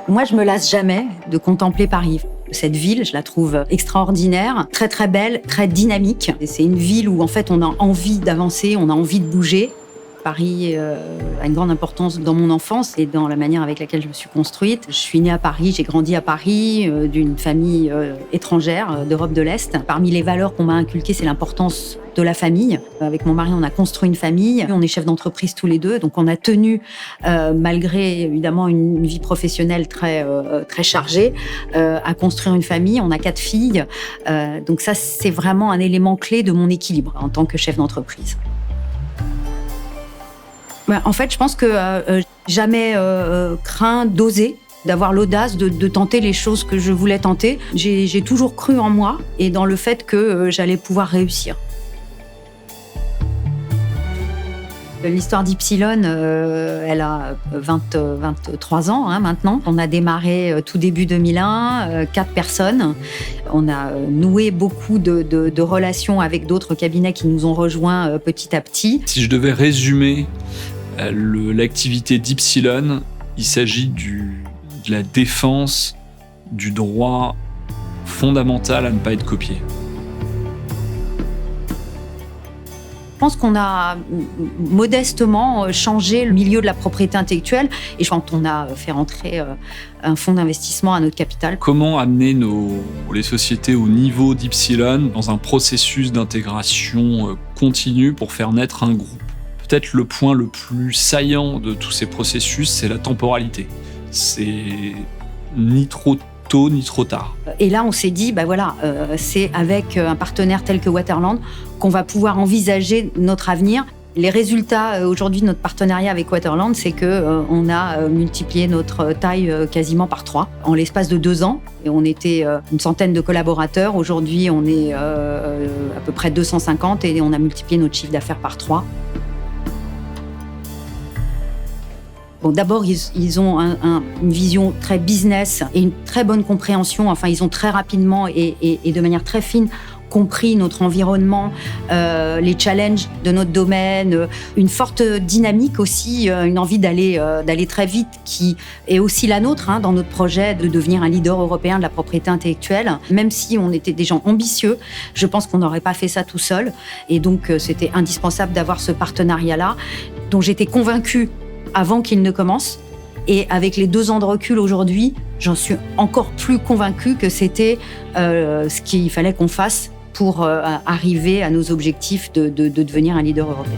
Moi, je me lasse jamais de contempler Paris. Cette ville, je la trouve extraordinaire, très très belle, très dynamique. Et c'est une ville où en fait on a envie d'avancer, on a envie de bouger. Paris a une grande importance dans mon enfance et dans la manière avec laquelle je me suis construite. Je suis née à Paris, j'ai grandi à Paris, d'une famille étrangère d'Europe de l'Est. Parmi les valeurs qu'on m'a inculquées, c'est l'importance de la famille. Avec mon mari, on a construit une famille. On est chef d'entreprise tous les deux, donc on a tenu, malgré évidemment une vie professionnelle très chargée, à construire une famille. On a 4 filles, donc ça c'est vraiment un élément clé de mon équilibre en tant que chef d'entreprise. En fait, je pense que jamais craint d'oser, d'avoir l'audace de tenter les choses que je voulais tenter. J'ai toujours cru en moi et dans le fait que j'allais pouvoir réussir. L'histoire d'Ypsilon, elle a 23 ans maintenant. On a démarré tout début 2001, 4 personnes. On a noué beaucoup de relations avec d'autres cabinets qui nous ont rejoints petit à petit. Si je devais résumer l'activité d'Ypsilon, il s'agit de la défense du droit fondamental à ne pas être copié. Je pense qu'on a modestement changé le milieu de la propriété intellectuelle et je pense qu'on a fait rentrer un fonds d'investissement à notre capital. Comment amener les sociétés au niveau d'Ypsilon dans un processus d'intégration continue pour faire naître un groupe ? Peut-être le point le plus saillant de tous ces processus, c'est la temporalité. C'est ni trop tôt ni trop tard. Et là, on s'est dit, c'est avec un partenaire tel que Waterland qu'on va pouvoir envisager notre avenir. Les résultats aujourd'hui de notre partenariat avec Waterland, c'est qu'on a multiplié notre taille quasiment par 3 en l'espace de 2 ans. Et on était une centaine de collaborateurs. Aujourd'hui, on est à peu près 250 et on a multiplié notre chiffre d'affaires par 3. Bon, d'abord, ils ont une vision très business et une très bonne compréhension. Enfin, ils ont très rapidement et de manière très fine compris notre environnement, les challenges de notre domaine, une forte dynamique aussi, une envie d'aller très vite qui est aussi la nôtre dans notre projet de devenir un leader européen de la propriété intellectuelle. Même si on était des gens ambitieux, je pense qu'on n'aurait pas fait ça tout seul. Et donc, c'était indispensable d'avoir ce partenariat-là dont j'étais convaincue avant qu'il ne commence. Et avec les 2 ans de recul aujourd'hui, j'en suis encore plus convaincue que c'était ce qu'il fallait qu'on fasse pour arriver à nos objectifs de devenir un leader européen.